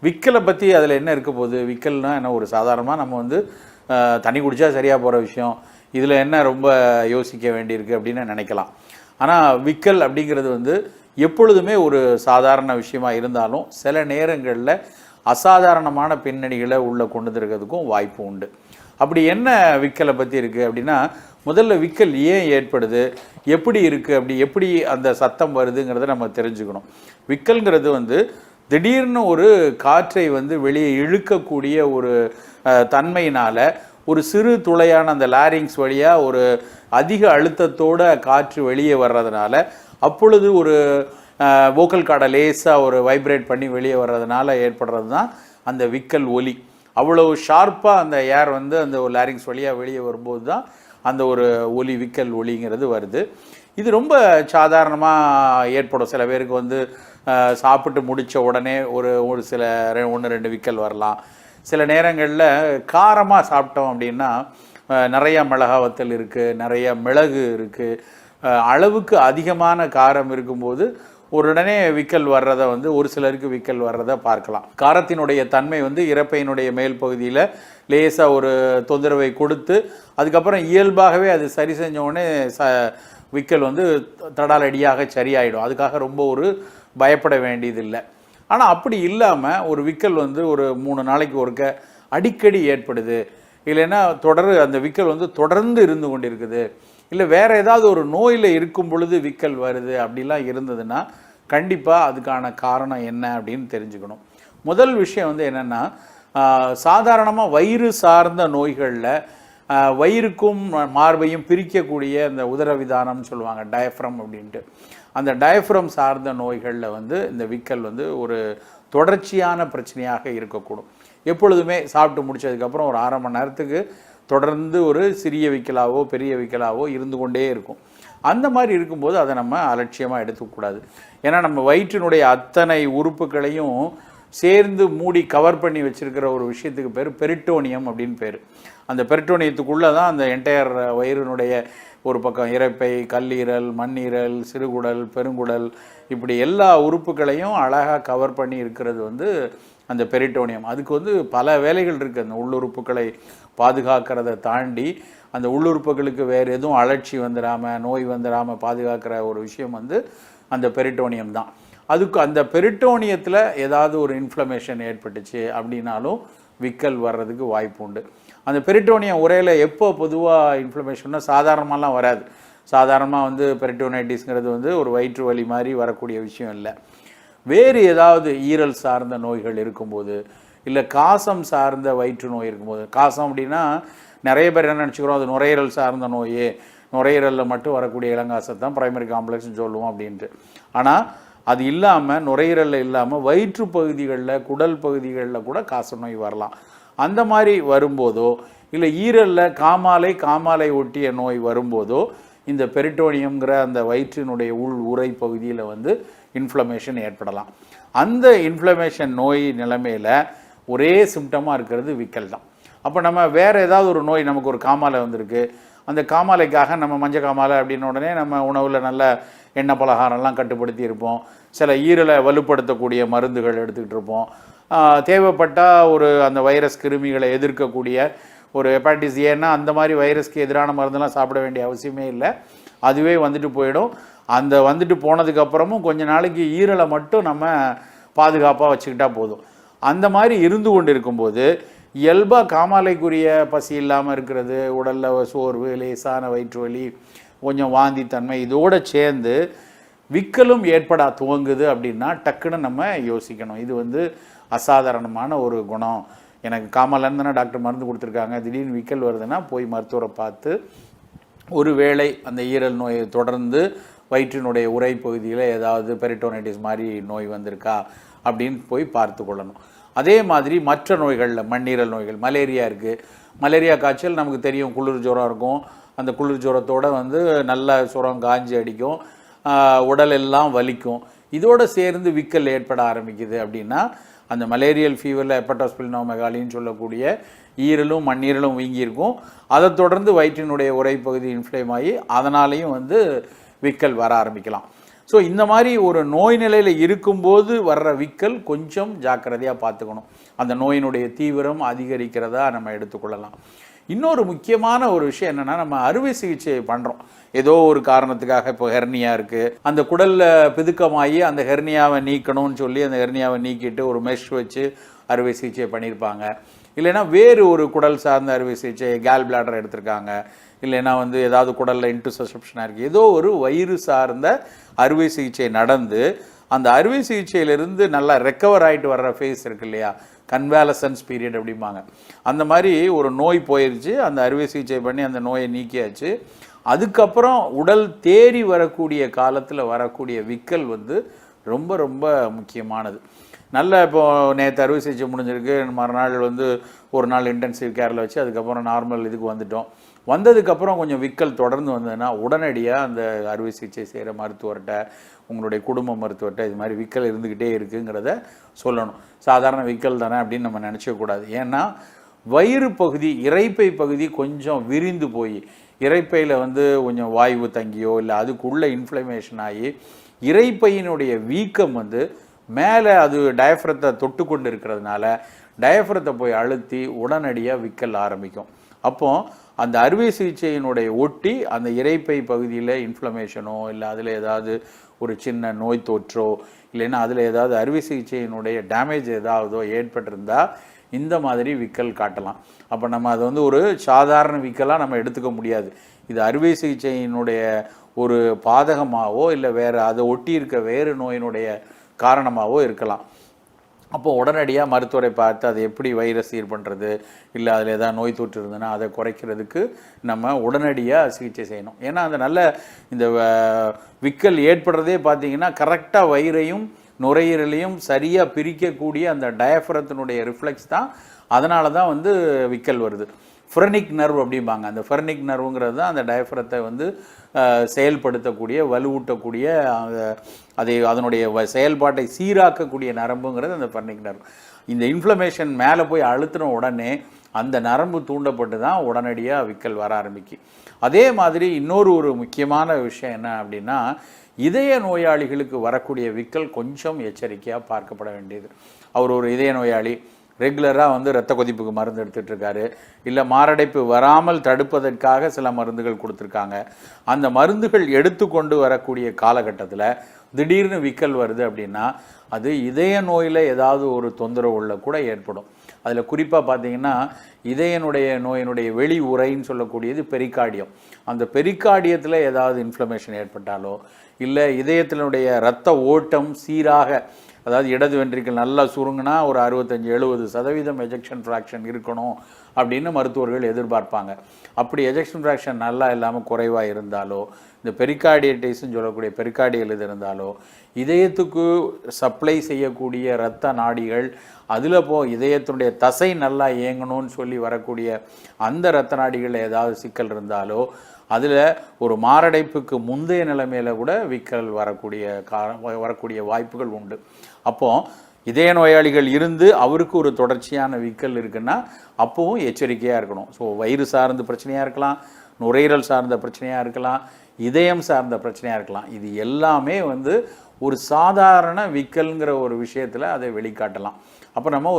விக்கலை பற்றி அதில் என்ன இருக்க போகுது? விக்கல்னா என்ன, ஒரு சாதாரணமாக நம்ம வந்து தண்ணி குடித்தா சரியாக போகிற விஷயம், இதில் என்ன ரொம்ப யோசிக்க வேண்டியிருக்கு அப்படின்னு நினைக்கலாம். ஆனால் விக்கல் அப்படிங்கிறது வந்து எப்பொழுதுமே ஒரு சாதாரண விஷயமா இருந்தாலும் சில நேரங்களில் அசாதாரணமான பின்னணிகளை உள்ளே கொண்டு வந்துருக்கிறதுக்கும் வாய்ப்பு உண்டு. அப்படி என்ன விக்கலை பற்றி இருக்குது அப்படின்னா, முதல்ல விக்கல் ஏன் ஏற்படுது, எப்படி இருக்குது, எப்படி அந்த சத்தம் வருதுங்கிறத நம்ம தெரிஞ்சுக்கணும். விக்கல்ங்கிறது வந்து திடீர்னு ஒரு காற்றை வந்து வெளியே இழுக்கக்கூடிய ஒரு தன்மையினால் ஒரு சிறு துளையான அந்த லாரிங்ஸ் வழியாக ஒரு அதிக அழுத்தத்தோட காற்று வெளியே வர்றதுனால, அப்பொழுது ஒரு வோக்கல் கார்டை லேசாக ஒரு வைப்ரேட் பண்ணி வெளியே வர்றதுனால ஏற்படுறது தான் அந்த விக்கல் ஒலி. அவ்வளோ ஷார்ப்பாக அந்த ஏர் வந்து அந்த ஒரு லாரிங்ஸ் வழியாக வெளியே வரும்போது தான் அந்த ஒரு ஒலி, விக்கல் ஒலிங்கிறது வருது. இது ரொம்ப சாதாரணமாக ஏற்படும். சில பேருக்கு வந்து சாப்பிட்டு முடித்த உடனே ஒரு சில 1-2 விக்கல் வரலாம். சில நேரங்களில் காரமாக சாப்பிட்டோம் அப்படின்னா, நிறையா மிளகா வத்தல் இருக்குது, நிறைய மிளகு இருக்குது, அளவுக்கு அதிகமான காரம் இருக்கும்போது உடனே விக்கல் வர்றதை வந்து ஒரு சிலருக்கு விக்கல் வர்றதை பார்க்கலாம். காரத்தினுடைய தன்மை வந்து இறப்பையினுடைய மேல் பகுதியில் லேசாக ஒரு தொந்தரவை கொடுத்து அதுக்கப்புறம் இயல்பாகவே அது சரி செஞ்சோடனே விக்கல் வந்து தடாலடியாக சரியாயிடும். அதுக்காக ரொம்ப ஒரு பயப்பட வேண்டியதில்லை. ஆனால் அப்படி இல்லாமல் ஒரு விக்கல் வந்து ஒரு 3 நாளைக்கு ஒருக்க அடிக்கடி ஏற்படுது, இல்லைன்னா அந்த விக்கல் வந்து தொடர்ந்து இருந்து கொண்டு இருக்குது, இல்லை வேறு ஏதாவது ஒரு நோயில் இருக்கும் பொழுது விக்கல் வருது அப்படிலாம் இருந்ததுன்னா கண்டிப்பாக அதுக்கான காரணம் என்ன அப்படின்னு தெரிஞ்சுக்கணும். முதல் விஷயம் வந்து என்னென்னா, சாதாரணமாக வயிறு சார்ந்த நோய்களில் வயிறுக்கும் மார்பையும் பிரிக்கக்கூடிய அந்த உதரவிதானம்னு சொல்லுவாங்க, டயஃப்ரம் அப்படின்ட்டு. அந்த டயஃப்ரம் சார்ந்த நோய்களில் வந்து இந்த விக்கல் வந்து ஒரு தொடர்ச்சியான பிரச்சனையாக இருக்கக்கூடும். எப்பொழுதுமே சாப்பிட்டு முடித்ததுக்கப்புறம் ஒரு 1/2 மணி நேரத்துக்கு தொடர்ந்து ஒரு சிறிய விக்கலாவோ பெரிய விக்கலாவோ இருந்து கொண்டே இருக்கும். அந்த மாதிரி இருக்கும்போது அதை நம்ம அலட்சியமாக எடுத்துக்கூடாது. ஏன்னா நம்ம வயிற்றினுடைய அத்தனை உறுப்புகளையும் சேர்ந்து மூடி கவர் பண்ணி வச்சுருக்கிற ஒரு விஷயத்துக்கு பேர் பெரிட்டோனியம் அப்படின்னு பேர். அந்த பெரிட்டோனியத்துக்குள்ளே தான் அந்த என்டையர் வயிறினுடைய ஒரு பக்கம் இரைப்பை, கல்லீரல், மண்ணீரல், சிறுகுடல், பெருங்குடல், இப்படி எல்லா உறுப்புகளையும் அழகாக கவர் பண்ணி இருக்கிறது வந்து அந்த பெரிட்டோனியம். அதுக்கு வந்து பல வேலைகள் இருக்குது. அந்த உள்ளுறுப்புகளை பாதுகாக்கிறத தாண்டி அந்த உள்ளுறுப்புகளுக்கு வேறு எதுவும் அழற்சி வந்துடாமல், நோய் வந்துடாமல் பாதுகாக்கிற ஒரு விஷயம் வந்து அந்த பெரிட்டோனியம் தான். அதுக்கு அந்த பெரிட்டோனியத்தில் ஏதாவது ஒரு இன்ஃப்ளமேஷன் ஏற்பட்டுச்சு அப்படின்னாலும் விக்கல் வர்றதுக்கு வாய்ப்பு உண்டு. அந்த பெரிட்டோனியம் உரையில் எப்போ பொதுவாக இன்ஃப்ளமேஷன்னா சாதாரணமாலாம் வராது. சாதாரணமாக வந்து பெரிட்டோனைட்டிஸ்ங்கிறது வந்து ஒரு வயிற்று வலி மாதிரி வரக்கூடிய விஷயம் இல்லை. வேறு ஏதாவது ஈரல் சார்ந்த நோய்கள் இருக்கும்போது, இல்லை காசம் சார்ந்த வயிற்று நோய் இருக்கும்போது, காசம் அப்படின்னா நிறைய பேர் என்ன நினச்சிக்கிறோம், அது நுரையீரல் சார்ந்த நோயே, நுரையீரலில் மட்டும் வரக்கூடிய இளங்காசத்தை தான் பிரைமரி காம்ப்ளெக்ஸ்னு சொல்லுவோம் அப்படின்ட்டு. ஆனால் அது இல்லாமல், நுரையீரலில் இல்லாமல் வயிற்று பகுதிகளில், குடல் பகுதிகளில் கூட காச நோய் வரலாம். அந்த மாதிரி வரும்போதோ, இல்லை ஈரலில் காமாலை ஒட்டிய நோய் வரும்போதோ இந்த பெரிட்டோனியம்ங்கிற அந்த வயிற்றினுடைய உள் உரை பகுதியில் வந்து இன்ஃப்ளமேஷன் ஏற்படலாம். அந்த இன்ஃப்ளமேஷன் நோய் நிலைமையில் ஒரே சிம்டமாக இருக்கிறது விக்கல் தான். அப்போ நம்ம வேறு ஏதாவது ஒரு நோய், நமக்கு ஒரு காமாலை வந்திருக்கு, அந்த காமாலைக்காக நம்ம மஞ்சள் காமாலை அப்படின்ன உடனே நம்ம உணவில் நல்ல எண்ணெய் பலகாரம்லாம் கட்டுப்படுத்தி இருப்போம். சில ஈரலை வலுப்படுத்தக்கூடிய மருந்துகள் எடுத்துக்கிட்டு இருப்போம். தேவைப்பட்டால் ஒரு அந்த வைரஸ் கிருமிகளை எதிர்க்கக்கூடிய ஒரு ஹெப்பாட்டிஸ் ஏன்னா அந்த மாதிரி வைரஸ்க்கு எதிரான மருந்தெல்லாம் சாப்பிட வேண்டிய அவசியமே இல்லை, அதுவே வந்துட்டு போயிடும். அந்த வந்துட்டு போனதுக்கப்புறமும் கொஞ்ச நாளைக்கு ஈரலை மட்டும் நம்ம பாதுகாப்பாக வச்சுக்கிட்டா போதும். அந்த மாதிரி இருந்து கொண்டு இருக்கும்போது இயல்பாக காமாலைக்குரிய பசி இல்லாமல் இருக்கிறது, உடலில் சோர்வு, லேசான வயிற்று வலி, கொஞ்சம் வாந்தித்தன்மை, இதோடு சேர்ந்து விக்கலும் ஏற்பட துவங்குது அப்படின்னா டக்குன்னு நம்ம யோசிக்கணும், இது வந்து அசாதாரணமான ஒரு குணம், எனக்கு காமாலைன்னு தானே டாக்டர் மருந்து கொடுத்துருக்காங்க, திடீர்னு விக்கல் வருதுன்னா போய் மருத்துவரை பார்த்து ஒரு வேளை அந்த ஈரல் நோயை தொடர்ந்து வயிற்றினுடைய உரை பகுதியில் ஏதாவது பெரிட்டோனைட்டிஸ் மாதிரி நோய் வந்திருக்கா அப்படின்னு போய் பார்த்து கொள்ளணும். அதே மாதிரி மற்ற நோய்களில், மண்ணீரல் நோய்கள், மலேரியா இருக்குது. மலேரியா காய்ச்சல் நமக்கு தெரியும், குளிர் ஜுரம் இருக்கும். அந்த குளிர் ஜுரத்தோடு வந்து நல்ல சுரம் காஞ்சி அடிக்கும், உடல் எல்லாம் வலிக்கும். இதோடு சேர்ந்து விக்கல் ஏற்பட ஆரம்பிக்குது அப்படின்னா அந்த மலேரியல் ஃபீவரில் ஹெப்படோஸ்பிளினோமெகாலின்னு சொல்லக்கூடிய ஈரலும் மண்ணீரலும் வீங்கியிருக்கும். அதை தொடர்ந்து வயிற்றினுடைய உரைப்பகுதி இன்ஃப்ளேம் ஆகி அதனாலேயும் வந்து விக்கல் வர ஆரம்பிக்கலாம். ஸோ இந்த மாதிரி ஒரு நோய் நிலையில் இருக்கும்போது வர்ற விக்கல் கொஞ்சம் ஜாக்கிரதையாக பார்த்துக்கணும். அந்த நோயினுடைய தீவிரம் அதிகரிக்கிறதா நம்ம எடுத்துக்கொள்ளலாம். இன்னொரு முக்கியமான ஒரு விஷயம் என்னென்னா, நம்ம அறுவை சிகிச்சை பண்ணுறோம் ஏதோ ஒரு காரணத்துக்காக. இப்போ ஹெர்னியா இருக்குது, அந்த குடலில் பிதுக்கமாகி அந்த ஹெர்னியாவை நீக்கணும்னு சொல்லி அந்த ஹெர்னியாவை நீக்கிட்டு ஒரு மெஷ் வச்சு அறுவை சிகிச்சை பண்ணியிருப்பாங்க. இல்லைன்னா வேறு ஒரு குடல் சார்ந்த அறுவை சிகிச்சை, கேல் பிளாடர் எடுத்திருக்காங்க. இல்லைன்னா ஏதாவது குடலில் இன்டர்செப்ஷனாக இருக்குது, ஏதோ ஒரு வயிறு சார்ந்த அறுவை சிகிச்சை நடந்து அந்த அறுவை சிகிச்சையிலிருந்து நல்லா ரெக்கவர் ஆகிட்டு வர்ற ஃபேஸ் இருக்கு இல்லையா, கன்வாலசன்ஸ் பீரியட் அப்படிம்பாங்க. அந்த மாதிரி ஒரு நோய் போயிடுச்சு, அந்த அறுவை சிகிச்சை பண்ணி அந்த நோயை நீக்கியாச்சு. அதுக்கப்புறம் உடல் தேறி வரக்கூடிய காலத்தில் வரக்கூடிய விக்கல் ரொம்ப ரொம்ப முக்கியமானது. நல்ல இப்போது நேற்று அறுவை சிகிச்சை முடிஞ்சிருக்கு, மறுநாள் ஒரு நாள் இன்டென்சிவ் கேரில் வச்சு அதுக்கப்புறம் நார்மல் இதுக்கு வந்துட்டோம். வந்ததுக்கப்புறம் கொஞ்சம் விக்கல் தொடர்ந்து வந்ததுன்னா உடனடியாக அந்த அறுவை சிகிச்சை செய்கிற மருத்துவர்கிட்ட, உங்களுடைய குடும்ப மருத்துவர்கிட்ட இது மாதிரி விக்கல் இருந்துக்கிட்டே இருக்குங்கிறத சொல்லணும். சாதாரண விக்கல் தானே அப்படின்னு நம்ம நினச்சக்கூடாது. ஏன்னா வயிறு பகுதி, இரைப்பை பகுதி கொஞ்சம் விரிந்து போய் இரைப்பையில் கொஞ்சம் வாய்வு தங்கியோ இல்லை அதுக்குள்ளே இன்ஃப்ளமேஷன் ஆகி இரைப்பையினுடைய வீக்கம் மேலே அது டயஃப்ரத்தை தொட்டு கொண்டு இருக்கிறதுனால டயஃப்ரத்தை போய் அழுத்தி உடனடியாக விக்கல் ஆரம்பிக்கும். அப்போது அந்த அறுவை சிகிச்சையினுடைய ஒட்டி அந்த இரைப்பை பகுதியில் இன்ஃப்ளமேஷனோ இல்லை அதில் ஏதாவது ஒரு சின்ன நோய் தொற்றோ இல்லைன்னா அதில் ஏதாவது அறுவை சிகிச்சையினுடைய டேமேஜ் ஏதாவதோ ஏற்பட்டிருந்தால் இந்த மாதிரி விக்கல் காட்டலாம். அப்போ நம்ம அதை ஒரு சாதாரண விக்கலாக நம்ம எடுத்துக்க முடியாது. இது அறுவை சிகிச்சையினுடைய ஒரு பாதகமாகவோ இல்லை வேறு அதை ஒட்டி இருக்க வேறு நோயினுடைய காரணமாகவோ இருக்கலாம். அப்போது உடனடியாக மருத்துவரை பார்த்து அதை எப்படி வைரஸ் சீர் பண்ணுறது, இல்லை அதில் ஏதாவது நோய் தொற்று இருந்ததுன்னா அதை குறைக்கிறதுக்கு நம்ம உடனடியாக சிகிச்சை செய்யணும். ஏன்னா அந்த நல்ல இந்த விக்கல் ஏற்படுறதே பார்த்திங்கன்னா கரெக்டாக வயிறையும் நுரையீரலையும் சரியாக பிரிக்கக்கூடிய அந்த டயஃப்ரத்தினுடைய ரிஃப்ளெக்ஸ் தான். அதனால தான் விக்கல் வருது. ஃப்ரெனிக் நர்வ் அப்படிம்பாங்க. அந்த ஃப்ரெனிக் நர்வுங்கிறது தான் அந்த டயஃப்ரத்தை செயல்படுத்தக்கூடிய, வலுவூட்டக்கூடிய, அதனுடைய செயல்பாட்டை சீராக்கக்கூடிய நரம்புங்கிறது அந்த ஃப்ரெனிக் நர்வ். இந்த இன்ஃப்ளமேஷன் மேலே போய் அழுத்தின உடனே அந்த நரம்பு தூண்டப்பட்டு தான் உடனடியாக விக்கல் வர ஆரம்பிக்கும். அதே மாதிரி இன்னொரு முக்கியமான விஷயம் என்ன அப்படின்னா, இதய நோயாளிகளுக்கு வரக்கூடிய விக்கல் கொஞ்சம் எச்சரிக்கையாக பார்க்கப்பட வேண்டியது. அவர் ஒரு இதய நோயாளி, ரெகுலராக இரத்த கொதிப்புக்கு மருந்து எடுத்துகிட்ருக்காரு, இல்லை மாரடைப்பு வராமல் தடுப்பதற்காக சில மருந்துகள் கொடுத்துருக்காங்க. அந்த மருந்துகள் எடுத்துக்கொண்டு வரக்கூடிய காலகட்டத்தில் திடீர்னு விக்கல் வருது அப்படின்னா அது இதய நோயில் ஏதாவது ஒரு தொந்தரவு உள்ள கூட ஏற்படும். அதில் குறிப்பாக பார்த்தீங்கன்னா நோயினுடைய வெளி உரைன்னு சொல்லக்கூடியது பெரிகார்டியம். அந்த பெரிகார்டியத்தில் ஏதாவது இன்ஃப்ளமேஷன் ஏற்பட்டாலோ இல்லை இதயத்தினுடைய இரத்த ஓட்டம் சீராக, அதாவது இடது வென்ட்ரிக்கல் நல்லா சுருங்கினா ஒரு 65-70% எஜெக்ஷன் ஃப்ராக்ஷன் இருக்கணும் அப்படின்னு மருத்துவர்கள் எதிர்பார்ப்பாங்க. அப்படி எஜெக்ஷன் ஃப்ராக்ஷன் நல்லா இல்லாமல் குறைவாக இருந்தாலோ, இந்த பெரிகார்டியடைஸ்ன்னு சொல்லக்கூடிய பெரிகார்டியல் இது இருந்தாலோ, இதயத்துக்கு சப்ளை செய்யக்கூடிய இரத்த நாடிகள் அதில் இதயத்தினுடைய தசை நல்லா இயங்கணும்னு சொல்லி வரக்கூடிய அந்த இரத்த நாடிகளில் ஏதாவது சிக்கல் இருந்தாலோ, அதில் ஒரு மாரடைப்புக்கு முந்தைய நிலைமையில் கூட விக்கல் வரக்கூடிய வாய்ப்புகள் உண்டு. அப்போது இதய நோயாளிகள் இருந்து அவருக்கு ஒரு தொடர்ச்சியான விக்கல் இருக்குன்னா அப்போவும் எச்சரிக்கையாக இருக்கணும். ஸோ வயிறு சார்ந்த பிரச்சனையாக இருக்கலாம், நுரையீரல் சார்ந்த பிரச்சனையாக இருக்கலாம், இதயம் சார்ந்த பிரச்சனையாக இருக்கலாம். இது எல்லாமே ஒரு சாதாரண விக்கல்ங்கிற ஒரு விஷயத்தில் அதை வெளிக்காட்டலாம். அப்போ நம்ம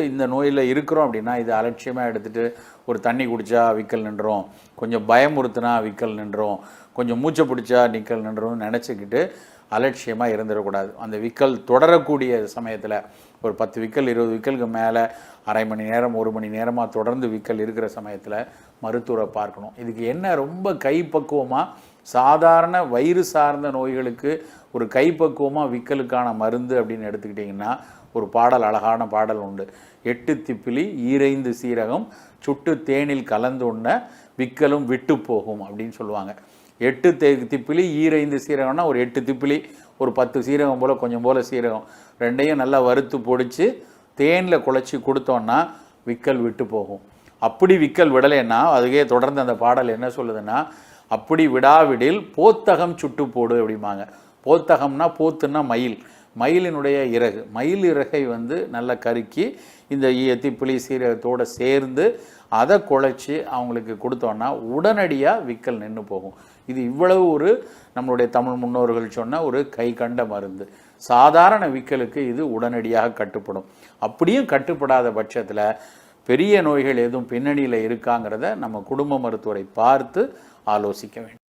இந்த நோயில் இருக்கிறோம் அப்படின்னா இதை அலட்சியமாக எடுத்துகிட்டு ஒரு தண்ணி குடித்தா விக்கல் நின்றோம், கொஞ்சம் பயமுறுத்தினா விக்கல் நின்றோம், கொஞ்சம் மூச்சை பிடிச்சா விக்கல் நின்றோம்னு நினச்சிக்கிட்டு அலட்சியமாக இருந்துடக்கூடாது. அந்த விக்கல் தொடரக்கூடிய சமயத்தில் ஒரு 10 விக்கல் 20 விக்கலுக்கு மேலே அரை மணி நேரம் 1 மணி நேரமாக தொடர்ந்து விக்கல் இருக்கிற சமயத்தில் மருத்துவரை பார்க்கணும். இதுக்கு என்ன ரொம்ப கைப்பக்குவமாக சாதாரண வயிறு சார்ந்த நோய்களுக்கு ஒரு கைப்பக்குவமாக விக்கலுக்கான மருந்து அப்படின்னு எடுத்துக்கிட்டிங்கன்னா ஒரு பாடல், அழகான பாடல் உண்டு. 8 திப்பிலி ஈரைந்து சீரகம் சுட்டு தேனில் கலந்து உண்ண விக்கலும் விட்டு போகும் அப்படின்னு சொல்லுவாங்க. 8 திப்பிலி ஈரைந்து சீரகம்னா ஒரு 8 திப்பிலி, ஒரு 10 சீரகம் போல் கொஞ்சம் போல் சீரகம் ரெண்டையும் நல்லா வறுத்து பொடிச்சு தேனில் குழச்சி கொடுத்தோன்னா விக்கல் விட்டு போகும். அப்படி விக்கல் விடலைன்னா அதுக்கே தொடர்ந்து அந்த பாடல் என்ன சொல்லுதுன்னா, அப்படி விடாவிடில் போத்தகம் சுட்டு போடு அப்படிம்பாங்க. போத்தகம்னா போத்துன்னா மயில், மயிலினுடைய இறகு, மயில் இறகை வந்து நல்லா கருக்கி இந்த திப்பிலி சீரகத்தோடு சேர்ந்து அதை குழைச்சி அவங்களுக்கு கொடுத்தோன்னா உடனடியாக விக்கல் நின்று போகும். இது இவ்வளவு ஒரு நம்மளுடைய தமிழ் முன்னோர்கள் சொன்ன ஒரு கை கண்ட மருந்து. சாதாரண விக்கலுக்கு இது உடனடியாக கட்டுப்படும். அப்படியும் கட்டுப்படாத பட்சத்தில் பெரிய நோய்கள் எதுவும் பின்னணியில் இருக்காங்கிறத நம்ம குடும்ப மருத்துவரை பார்த்து ஆலோசிக்க வேண்டும்.